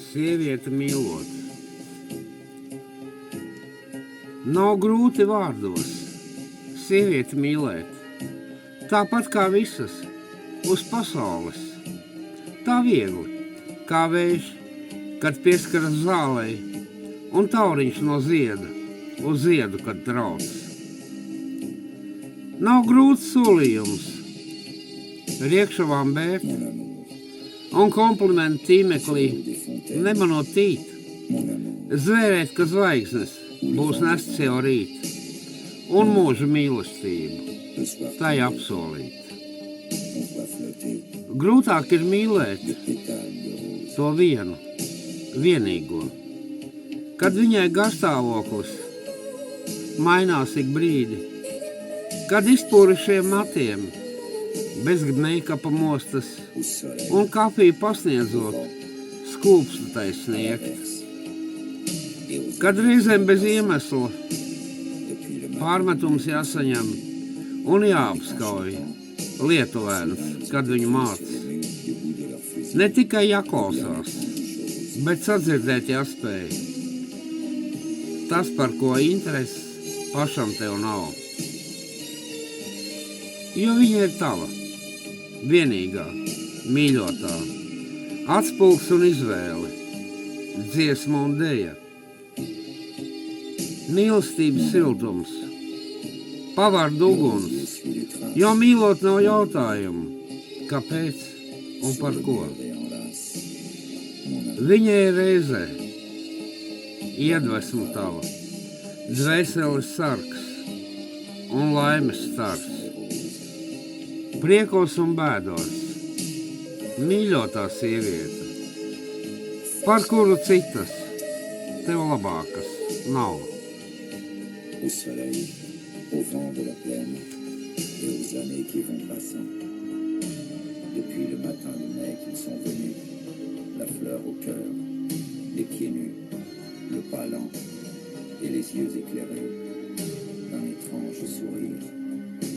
Sieviete mīlot. Nav grūti vārdos sievieti mīlēt, tāpat kā visas uz pasaules. Tā viegli, kā vējš, kad pieskaras zālei, un tauriņš no zieda uz ziedu, kad trauc. Nav grūts solījums riekšavām bērt, un komplimentu tīmeklī nemanot tīt, zvērēt, ka zvaigznes būs nests jau rīt, un mūža mīlestību tai apsolīt. Grūtāk ir mīlēt to vienu, vienīgo, kad viņai garstāvoklis mainās ik brīdi, kad izpūrušiem matiem bez meikapa mostas un kafiju pasniedzot skūpstu tai sniegt. Kad reizēm bez iemesla pārmetums jāsaņem un jāapskauj lietuvēns, kad viņu māc. Ne tikai jāklausās, bet sadzirdēt jāspēj. Tas, par ko interesi pašam tev nav. Jo viņa ir tava, vienīgā, mīļotā, atspulgs un izvēle, dziesma un deja. Mīlestības siltums, pavardu uguns, jo mīlot nav jautājumu, kāpēc un par ko. Viņa ir reizē, iedvesmu tava, dvēseles sargs un laimes stars. Priekos un bēdos, mīļotā sieviete, par kuru citas tev labākas nav. Au soleil, au vent de la plaine et aux années qui vont passant. Depuis le matin de mai qu'ils sont venus, la fleur au cœur, les pieds nus, le pas lent et les yeux éclairés d'un étrange sourire.